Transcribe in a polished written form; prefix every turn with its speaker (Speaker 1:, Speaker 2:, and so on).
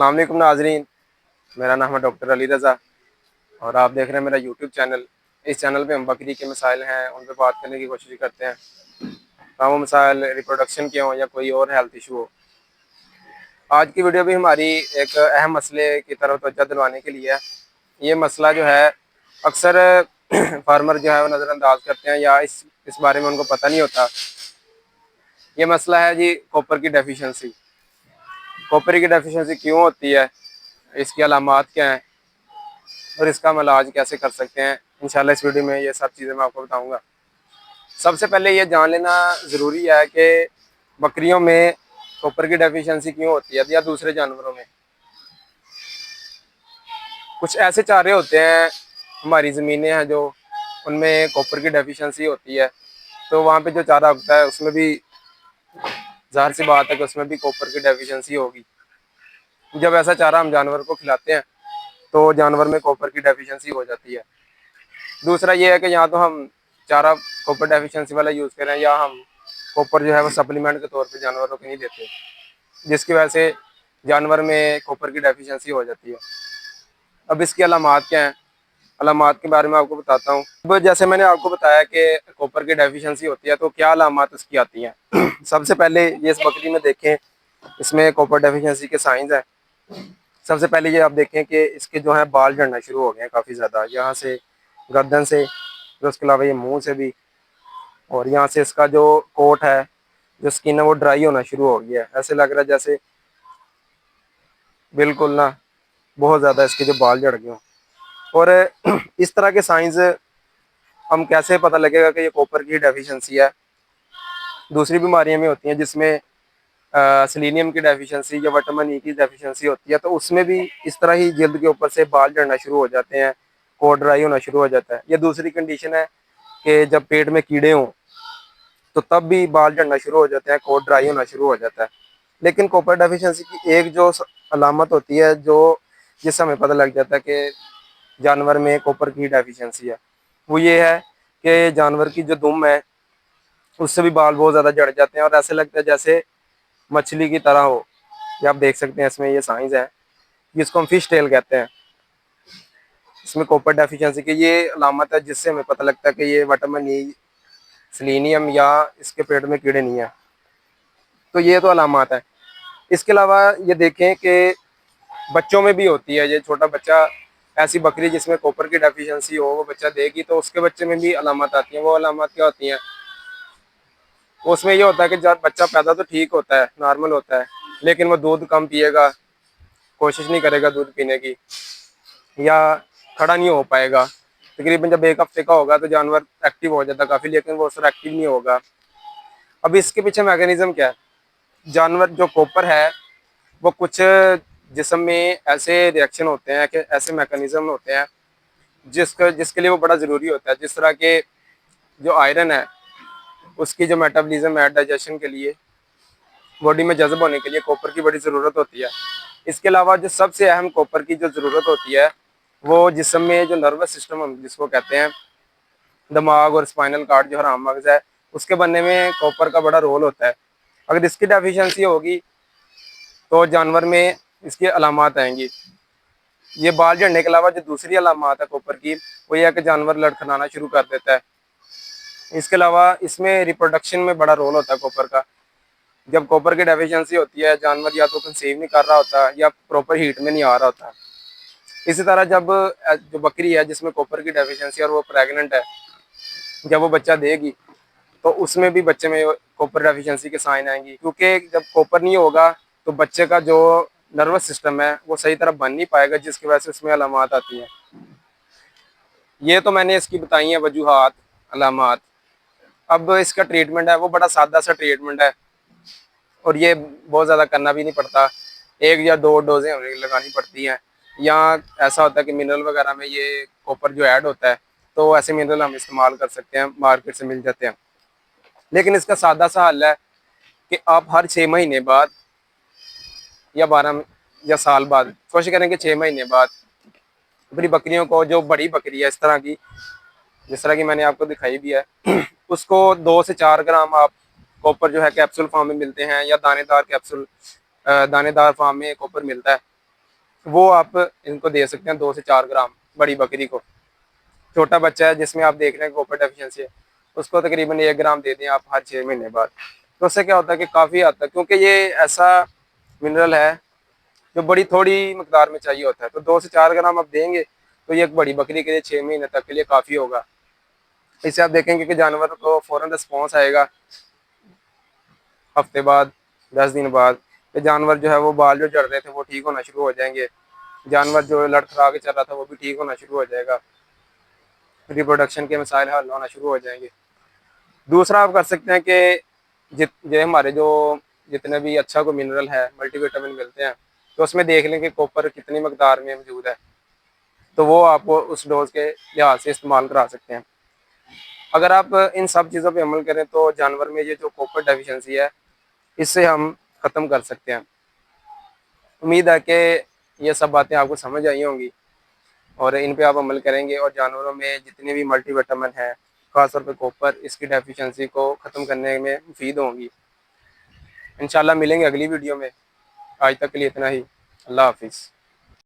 Speaker 1: अस्सलाम वालेकुम नाजरीन। मेरा नाम है डॉक्टर अली रज़ा और आप देख रहे हैं मेरा यूट्यूब चैनल। इस चैनल पे हम बकरी के मसाइल हैं उन पर बात करने की कोशिश करते हैं। वो मसाइल रिप्रोडक्शन के हों या कोई और हेल्थ इशू हो। आज की वीडियो भी हमारी एक अहम मसले की तरफ तवज्जो दिलवाने के लिए है। ये मसला जो है अक्सर फार्मर जो है वो नज़रअंदाज करते हैं या इस बारे में उनको पता नहीं होता। ये मसला है जी कॉपर की डेफिशिएंसी। कॉपर की डेफिशिएंसी क्यों होती है, इसकी अलामात क्या हैं और इसका हम इलाज कैसे कर सकते हैं। इंशाल्लाह इस वीडियो में ये सब चीज़ें मैं आपको बताऊंगा। सबसे पहले ये जान लेना ज़रूरी है कि बकरियों में कॉपर की डेफिशिएंसी क्यों होती है या दूसरे जानवरों में। कुछ ऐसे चारे होते हैं, हमारी ज़मीनें हैं जो उनमें कॉपर की डेफिशिएंसी होती है, तो वहाँ पे जो चारा उगता है उसमें भी ज़ाहिर सी बात है कि उसमें भी कॉपर की डेफिशिएंसी होगी। जब ऐसा चारा हम जानवर को खिलाते हैं तो जानवर में कॉपर की डेफिशिएंसी हो जाती है। दूसरा ये है कि या तो हम चारा कॉपर डेफिशिएंसी वाला यूज़ करें या हम कॉपर जो है वो सप्लीमेंट के तौर पे जानवरों को नहीं देते, जिसकी वजह से जानवर में कॉपर की डेफिशिएंसी हो जाती है। अब इसकी अलामात क्या हैं, अलामात के बारे में आपको बताता हूँ। अब जैसे मैंने आपको बताया कि कॉपर की डेफिशिएंसी होती है तो क्या अलामात उसकी आती हैं। सबसे पहले ये इस बकरी में देखें, इसमें कॉपर डेफिशिएंसी के साइंस हैं। सबसे पहले ये आप देखें कि इसके जो है बाल झड़ना शुरू हो गए हैं काफ़ी ज़्यादा, यहाँ से गर्दन से, फिर उसके अलावा ये मुंह से भी, और यहाँ से इसका जो कोट है, जो स्किन है वो ड्राई होना शुरू हो गया है। ऐसे लग रहा है जैसे बिल्कुल ना बहुत ज़्यादा इसके जो बाल झड़ गए हों। और इस तरह के साइंस हम कैसे पता लगेगा कि ये कॉपर की डेफिशिएंसी है। दूसरी बीमारियां भी होती हैं जिसमें सेलेनियम की डेफिशिएंसी या विटामिन ई की डेफिशिएंसी होती है, तो उसमें भी इस तरह ही जल्द के ऊपर से बाल झड़ना शुरू हो जाते हैं, कोट ड्राई होना शुरू हो जाता है। ये दूसरी कंडीशन है कि जब पेट में कीड़े हों तो तब भी बाल झड़ना शुरू हो जाते हैं, कोट ड्राई होना शुरू हो जाता है। लेकिन कॉपर डेफिशिएंसी की एक जो अलामत होती है जो जिससे हमें पता लग जाता है कि जानवर में कॉपर की डेफिशिएंसी है, वो ये है कि जानवर की जो दुम है उससे भी बाल बहुत ज़्यादा झड़ जाते हैं और ऐसे लगता है जैसे मछली की तरह हो। ये आप देख सकते हैं, इसमें ये साइंस है, जिसको हम फिश टेल कहते हैं। इसमें कॉपर डेफिशिएंसी की ये अलामत है जिससे हमें पता लगता है कि ये विटामिन ई, सेलेनियम या इसके पेट में कीड़े नहीं है। तो ये तो अलामत है। इसके अलावा ये देखें कि बच्चों में भी होती है। ये छोटा बच्चा, ऐसी बकरी जिसमें कॉपर की डेफिशिएंसी हो वो बच्चा देगी तो उसके बच्चे में भी अलामत आती हैं। वो अलामत क्या होती हैं, उसमें ये होता है कि जब बच्चा पैदा तो ठीक होता है, नॉर्मल होता है, लेकिन वो दूध कम पिएगा, कोशिश नहीं करेगा दूध पीने की, या खड़ा नहीं हो पाएगा। तकरीबन जब 1 हफ्ते का होगा तो जानवर एक्टिव हो जाता है काफ़ी, लेकिन वो उससे एक्टिव नहीं होगा। अब इसके पीछे मैकेनिज्म क्या है, जानवर जो कॉपर है वो कुछ जिस्म में ऐसे रिएक्शन होते हैं कि ऐसे मैकेनिज्म होते हैं जिसके लिए वो बड़ा ज़रूरी होता है। जिस तरह के जो आयरन है उसकी जो मेटाबॉलिज्म है, डाइजेशन के लिए, बॉडी में जज़ब होने के लिए कॉपर की बड़ी ज़रूरत होती है। इसके अलावा जो सबसे अहम कॉपर की जो ज़रूरत होती है वो जिस्म में जो नर्वस सिस्टम हम जिसको कहते हैं, दिमाग और स्पाइनल कार्ड जो हराम मगज़ है, उसके बनने में कॉपर का बड़ा रोल होता है। अगर इसकी डेफिशिएंसी होगी तो जानवर में इसकी अलामात आएंगी। ये बाल झड़ने के अलावा जो दूसरी अलामात है कॉपर की, वो ये है कि जानवर लड़खड़ाना शुरू कर देता है। इसके अलावा इसमें रिप्रोडक्शन में बड़ा रोल होता है कॉपर का। जब कॉपर की डेफिशिएंसी होती है, जानवर या तो कंसीव नहीं कर रहा होता या प्रॉपर हीट में नहीं आ रहा होता। इसी तरह जब जो बकरी है जिसमें कॉपर की डेफिशिएंसी और वो प्रेग्नेंट है, जब वो बच्चा देगी तो उसमें भी बच्चे में कॉपर डेफिशिएंसी के साइन आएंगी, क्योंकि जब कॉपर नहीं होगा तो बच्चे का जो नर्वस सिस्टम है वो सही तरह बन नहीं पाएगा, जिसकी वजह से उसमें अलामात आती हैं। ये तो मैंने इसकी बताई हैं वजूहात, अलामात। अब इसका ट्रीटमेंट है वो बड़ा सादा सा ट्रीटमेंट है और ये बहुत ज़्यादा करना भी नहीं पड़ता। 1 या 2 डोजें हमें लगानी पड़ती हैं। या ऐसा होता है कि मिनरल वगैरह में ये कॉपर जो ऐड होता है, तो ऐसे मिनरल हम इस्तेमाल कर सकते हैं, मार्केट से मिल जाते हैं। लेकिन इसका सादा सा हल है कि आप हर 6 महीने बाद या 12 या साल बाद, कोशिश करें कि 6 महीने बाद अपनी बकरियों को, जो बड़ी बकरी है इस तरह की, जिस तरह की मैंने आपको दिखाई भी है, उसको 2 से 4 ग्राम आप कॉपर जो है कैप्सूल फॉर्म में मिलते हैं या दानेदार कैप्सूल, दानेदार फॉर्म में कॉपर मिलता है, वो आप इनको दे सकते हैं 2 से 4 ग्राम बड़ी बकरी को। छोटा बच्चा है जिसमें आप देख रहे हैं कॉपर डेफिशिएंसी है, उसको तकरीबन 1 ग्राम दे दें आप हर 6 महीने बाद। तो उससे क्या होता है कि काफ़ी हद तक, क्योंकि ये ऐसा मिनरल है जो बड़ी थोड़ी मकदार में चाहिए होता है, तो 2 से 4 ग्राम आप देंगे तो ये एक बड़ी बकरी के लिए 6 महीने तक के लिए काफ़ी होगा। इससे आप देखेंगे कि जानवर को फ़ौरन रिस्पॉन्स आएगा, हफ्ते बाद, 10 दिन बाद। तो जानवर जो है वो बाल जो झड़ रहे थे वो ठीक होना शुरू हो जाएंगे, जानवर जो लड़खड़ा के चल रहा था वो भी ठीक होना शुरू हो जाएगा, रिप्रोडक्शन के मसाइल हल होना शुरू हो जाएंगे। दूसरा आप कर सकते हैं कि जो हमारे जो जितने भी अच्छा को मिनरल है, मल्टीविटामिन मिलते हैं, तो उसमें देख लें कि कॉपर कितनी मकदार में मौजूद है, तो वो आपको उस डोज के लिहाज से इस्तेमाल करा सकते हैं। अगर आप इन सब चीज़ों पे अमल करें तो जानवर में ये जो कॉपर डेफिशिएंसी है इससे हम ख़त्म कर सकते हैं। उम्मीद है कि ये सब बातें आपको समझ आई होंगी और इन पे आप अमल करेंगे और जानवरों में जितने भी मल्टीविटामिन है, खासतौर पे कॉपर, इसकी डेफिशिएंसी को ख़त्म करने में मुफीद होंगी। इंशाल्लाह मिलेंगे अगली वीडियो में। आज तक के लिए इतना ही। अल्लाह हाफिज़।